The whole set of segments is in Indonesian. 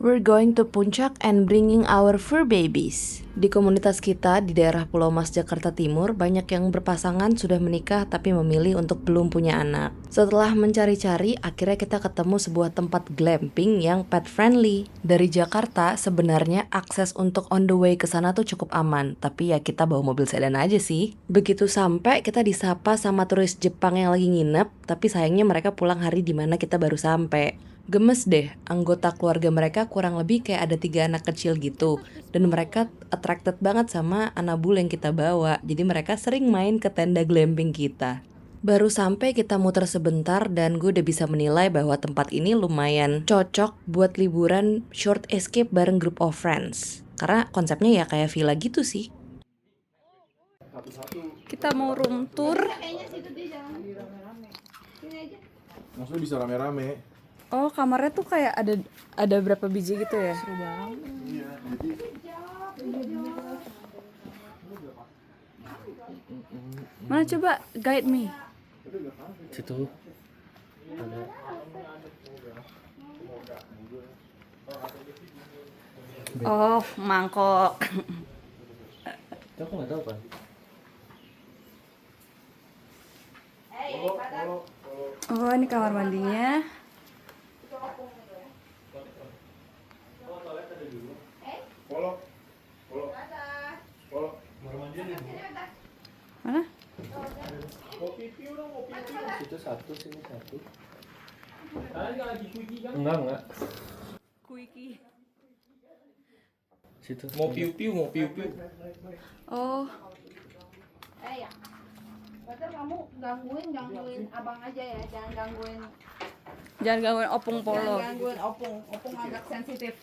We're going to Puncak and bringing our fur babies. Di komunitas kita di daerah Pulau Mas Jakarta Timur, banyak yang berpasangan sudah menikah tapi memilih untuk belum punya anak. Setelah mencari-cari, akhirnya kita ketemu sebuah tempat glamping yang pet friendly. Dari Jakarta, sebenarnya akses untuk on the way ke sana tuh cukup aman, tapi ya kita bawa mobil sedan aja sih. Begitu sampai, kita disapa sama turis Jepang yang lagi nginep, tapi sayangnya mereka pulang hari dimana kita baru sampai. Gemes deh, anggota keluarga mereka kurang lebih kayak ada 3 anak kecil gitu. Dan mereka attracted banget sama anabul yang kita bawa. Jadi mereka sering main ke tenda glamping kita. Baru sampai kita muter sebentar dan gue udah bisa menilai bahwa tempat ini lumayan cocok buat liburan short escape bareng group of friends. Karena konsepnya ya kayak villa gitu sih. Kita mau room tour. Maksudnya bisa rame-rame. Oh, kamarnya tuh kayak ada berapa biji gitu ya? Iya, jadi Mana coba guide me. Situ ada Oh, mangkok. itu aku nggak tahu kan. Oh, ini kamar mandinya. Mana? Situ satu, sini satu. Enggak. Kuiki. Situ. Mau piu-piu. Oh, Ya. Berarti kamu gangguin abang aja ya, jangan gangguin opung polo. opung agak sensitif.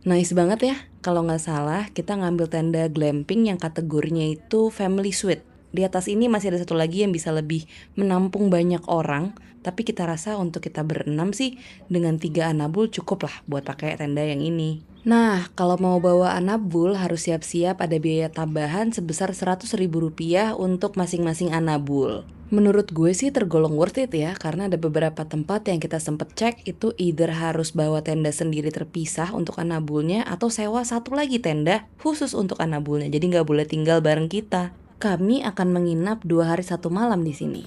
Nice banget ya, kalau nggak salah kita ngambil tenda glamping yang kategorinya itu family suite. Di atas ini masih ada satu lagi yang bisa lebih menampung banyak orang, tapi kita rasa untuk kita berenam sih dengan 3 anabul cukup lah buat pakai tenda yang ini. Nah, kalau mau bawa anabul harus siap-siap ada biaya tambahan sebesar Rp100.000 untuk masing-masing anabul. Menurut gue sih tergolong worth it ya, karena ada beberapa tempat yang kita sempet cek itu either harus bawa tenda sendiri terpisah untuk anabulnya atau sewa satu lagi tenda khusus untuk anabulnya, jadi nggak boleh tinggal bareng kita. Kami akan menginap 2 hari 1 malam di sini.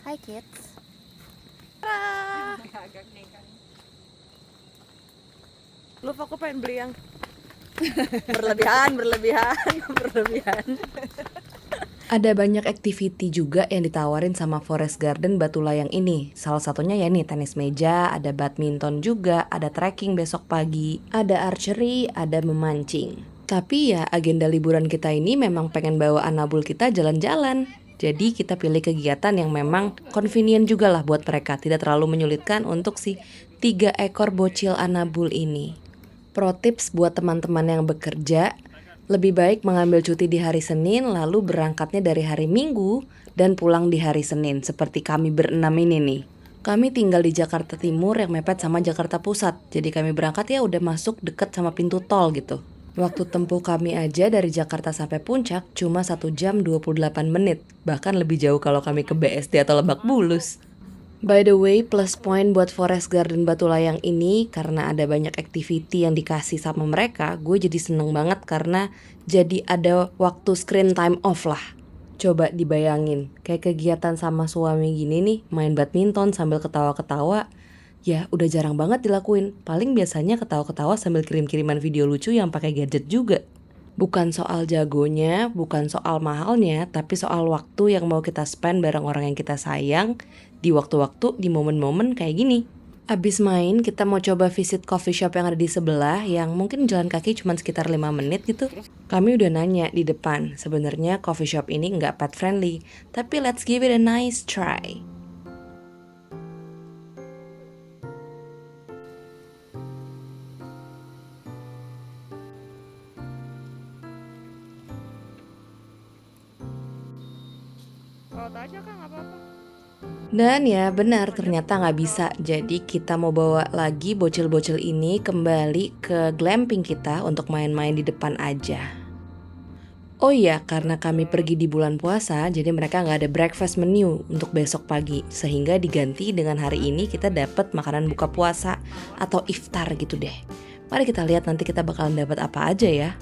Hi kids. Lu aku pengen beli yang berlebihan. Ada banyak activity juga yang ditawarin sama Forest Garden Batu Layang ini. Salah satunya ya nih tenis meja, ada badminton juga, ada trekking besok pagi, ada archery, ada memancing. Tapi ya agenda liburan kita ini memang pengen bawa anabul kita jalan-jalan. Jadi kita pilih kegiatan yang memang convenient juga lah buat mereka, tidak terlalu menyulitkan untuk si 3 ekor bocil anabul ini. Pro tips buat teman-teman yang bekerja, lebih baik mengambil cuti di hari Senin lalu berangkatnya dari hari Minggu dan pulang di hari Senin seperti kami berenam ini nih. Kami tinggal di Jakarta Timur yang mepet sama Jakarta Pusat, jadi kami berangkat ya udah masuk deket sama pintu tol gitu. Waktu tempuh kami aja dari Jakarta sampai Puncak cuma 1 jam 28 menit, bahkan lebih jauh kalau kami ke BSD atau Lebak Bulus. By the way, plus point buat Forest Garden Batu Layang ini karena ada banyak activity yang dikasih sama mereka, gue jadi seneng banget karena jadi ada waktu screen time off lah. Coba dibayangin, kayak kegiatan sama suami gini nih, main badminton sambil ketawa-ketawa, ya udah jarang banget dilakuin. Paling biasanya ketawa-ketawa sambil kirim-kiriman video lucu yang pakai gadget juga. Bukan soal jagonya, bukan soal mahalnya, tapi soal waktu yang mau kita spend bareng orang yang kita sayang di waktu-waktu, di momen-momen kayak gini. Abis main, kita mau coba visit coffee shop yang ada di sebelah yang mungkin jalan kaki cuma sekitar 5 menit gitu. Kami udah nanya di depan, sebenarnya coffee shop ini nggak pet friendly, tapi let's give it a nice try. Kalau aja kan nggak apa-apa. Dan ya benar ternyata nggak bisa. Jadi kita mau bawa lagi bocil-bocil ini kembali ke glamping kita untuk main-main di depan aja. Oh iya, karena kami pergi di bulan puasa, jadi mereka nggak ada breakfast menu untuk besok pagi. Sehingga diganti dengan hari ini kita dapat makanan buka puasa atau iftar gitu deh. Mari kita lihat nanti kita bakalan dapat apa aja ya.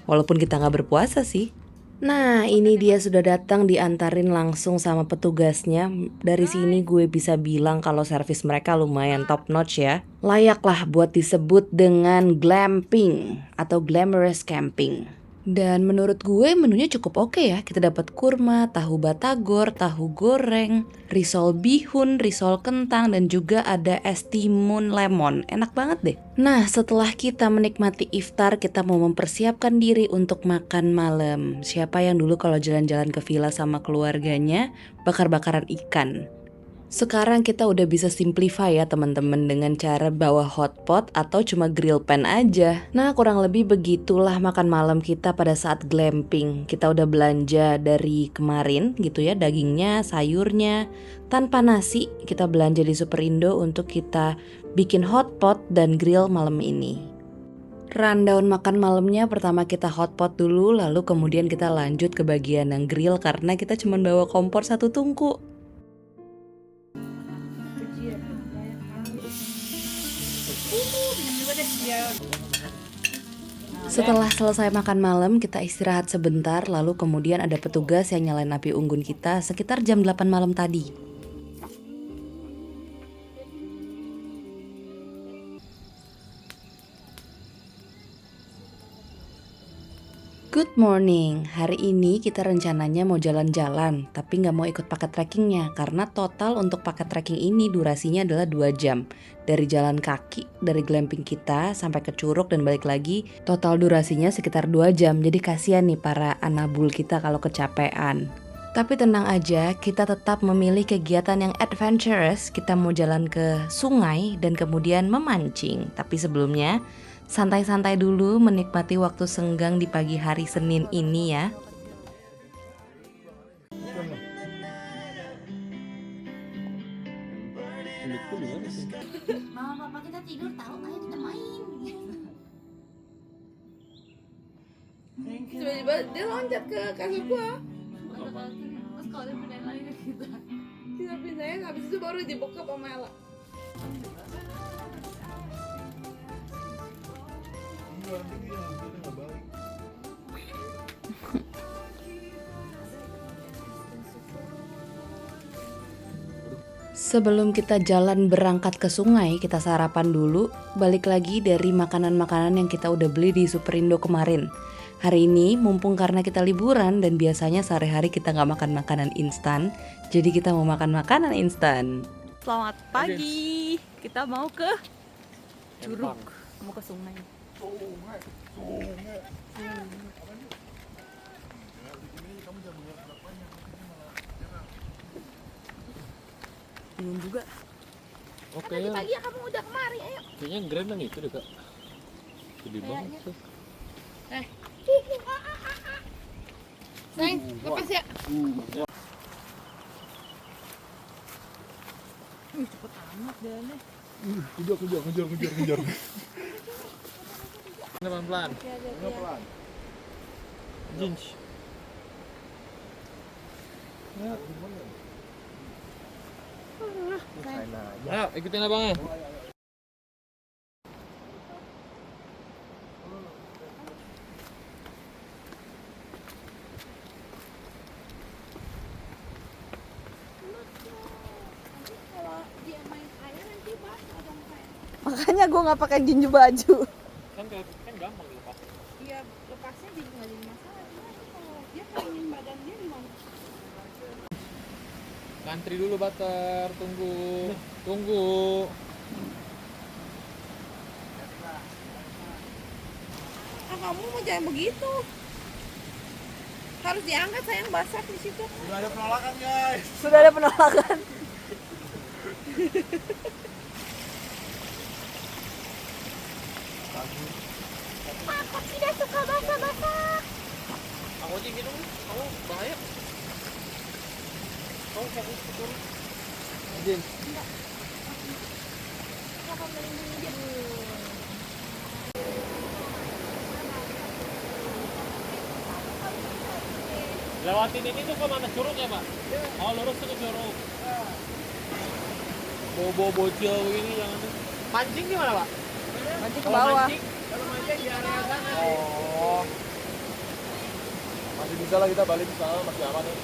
Walaupun kita nggak berpuasa sih. Nah, ini dia sudah datang diantarin langsung sama petugasnya. Dari sini gue bisa bilang kalau servis mereka lumayan top notch ya. Layaklah buat disebut dengan glamping atau glamorous camping. Dan menurut gue menunya cukup oke ya. Kita dapat kurma, tahu batagor, tahu goreng, risol bihun, risol kentang, dan juga ada es timun lemon. Enak banget deh. Nah, setelah kita menikmati iftar, kita mau mempersiapkan diri untuk makan malam. Siapa yang dulu kalau jalan-jalan ke villa sama keluarganya bakar-bakaran ikan? Sekarang kita udah bisa simplify ya teman-teman dengan cara bawa hotpot atau cuma grill pan aja. Nah, kurang lebih begitulah makan malam kita pada saat glamping. Kita udah belanja dari kemarin gitu ya, dagingnya, sayurnya, tanpa nasi. Kita belanja di Superindo untuk kita bikin hotpot dan grill malam ini. Rundown makan malamnya, pertama kita hotpot dulu, lalu kemudian kita lanjut ke bagian yang grill karena kita cuma bawa kompor satu tungku. Setelah selesai makan malam, kita istirahat sebentar, lalu kemudian ada petugas yang nyalain api unggun kita sekitar jam 8 malam tadi. Good morning, hari ini kita rencananya mau jalan-jalan, tapi nggak mau ikut paket trekkingnya karena total untuk paket trekking ini durasinya adalah 2 jam. Dari jalan kaki, dari glamping kita sampai ke Curug dan balik lagi, total durasinya sekitar 2 jam. Jadi kasihan nih para anabul kita kalau kecapean. Tapi tenang aja, kita tetap memilih kegiatan yang adventurous. Kita mau jalan ke sungai dan kemudian memancing. Tapi sebelumnya, santai-santai dulu menikmati waktu senggang di pagi hari Senin ini ya. Mama papa kita tidur tahu, ayo kita main. Tiba-tiba dia loncat ke kaki gua. Terus kalau dia pindahin lagi ke kita. Kita pindahin, habis itu baru dibekap sama Ella. Sebelum kita jalan berangkat ke sungai, kita sarapan dulu, balik lagi dari makanan-makanan yang kita udah beli di Superindo kemarin. Hari ini mumpung karena kita liburan dan biasanya sehari-hari kita nggak makan makanan instan, jadi kita mau makan makanan instan. Selamat pagi. Kita mau ke Curug, mau ke sungai. Bingung juga. Oke Tadi ya. pagi ya kamu udah kemari, ayo. Kayaknya grand yang itu deh kak. Gede banget tuh. Sayang, lepas ya. Cepet amat deh. Kejar. Pelan-pelan. Pelan. Jinx. Ayo ikutin abangnya. Kalau dia main air nanti basah dong kayak. Makanya gue nggak pakai jinju baju. Kan gampang lepas. Iya, lepasnya jadi nggak jadi masalah. Cuma kalau dia pengen badan dia gimana? Ngantri dulu Butter, tunggu. Ah, kamu mau jangan begitu. Harus diangkat, sayang, basah di situ. Sudah ada penolakan guys. Sudah ada penolakan. Aku tidak suka basah-basah. Aku tinggi dulu, kamu bahaya. Kamu fokus ke turun. Jinx. Aku melindungi dia. Lewatin ini tuh ke mana, Curug ya Pak? Oh lurus tuh ke Curug. Bobo bocil begini jangan tuh. Mancing di mana Pak? Mancing ke Kalau bawah. mancing, kalau mancing di area sana. Oh. Masih bisa lah kita balik ke sana, masih aman ya.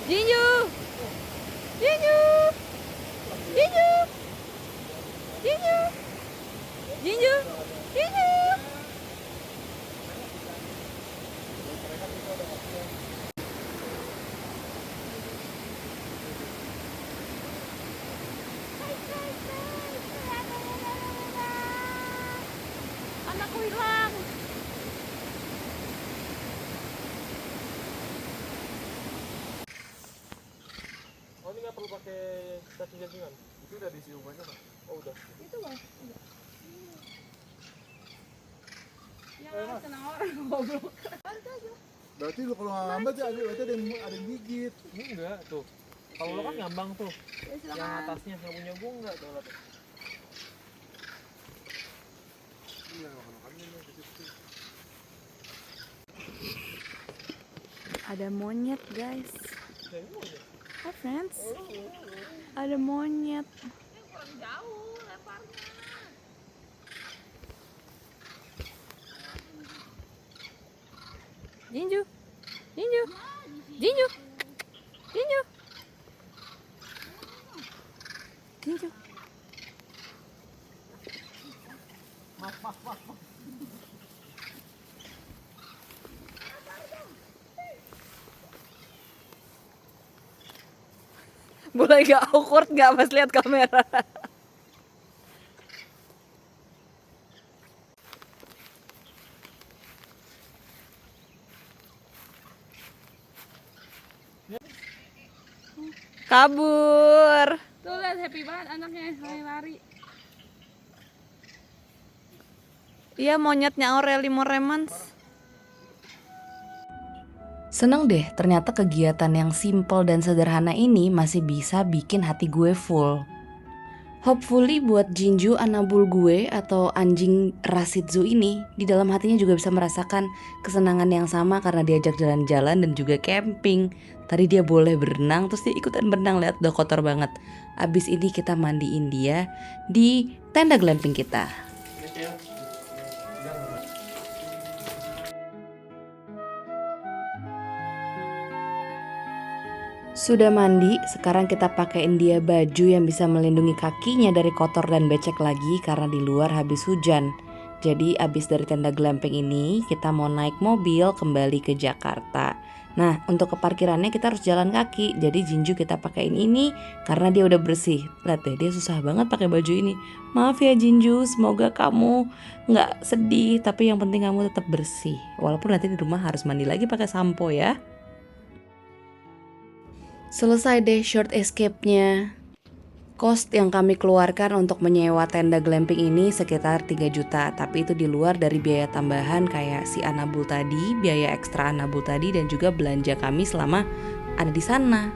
Jinju. Jinju. Jinju. Jinju. Jinju. Jinju. Anakku hilang. Oh ini nggak perlu pakai cacing-cacingan? Itu udah diisi umpannya Pak. Oh udah. Itu Bang. Ya, kena orang goblok. Berarti lu kalau ngambil sih berarti ada yang gigit. Ini enggak tuh. Kalau lo kan ngambang tuh. Ya, Yang silakan. atasnya yang punya gua enggak tuh. Lah, tuh. Iya, makan-makannya nih kecil-kecil. Ada monyet, guys. Ya, ini aja. Hi, friends. Ada monyet. Jinju. Jinju. Jinju. Jinju. Jinju. Boleh gak awkward gak pas lihat kamera? Kabur. Tuh lihat happy banget anaknya lari. Iya monyetnya Aureli Moremans. Seneng deh, ternyata kegiatan yang simple dan sederhana ini masih bisa bikin hati gue full. Hopefully buat Jinju Anabul gue atau anjing ras Shih Tzu ini, di dalam hatinya juga bisa merasakan kesenangan yang sama karena diajak jalan-jalan dan juga camping. Tadi dia boleh berenang, terus dia ikutan berenang, lihat udah kotor banget. Abis ini kita mandiin dia di tenda glamping kita. Sudah mandi, sekarang kita pakein dia baju yang bisa melindungi kakinya dari kotor dan becek lagi karena di luar habis hujan. Jadi abis dari tenda glamping ini kita mau naik mobil kembali ke Jakarta. Nah untuk ke parkirannya kita harus jalan kaki. Jadi Jinju kita pakein ini karena dia udah bersih. Lihat deh dia susah banget pakai baju ini. Maaf ya Jinju, semoga kamu nggak sedih. Tapi yang penting kamu tetap bersih. Walaupun nanti di rumah harus mandi lagi pakai sampo ya. Selesai deh short escape-nya. Cost yang kami keluarkan untuk menyewa tenda glamping ini sekitar 3 juta. Tapi itu di luar dari biaya tambahan kayak si Anabul tadi, biaya ekstra Anabul tadi dan juga belanja kami selama ada di sana.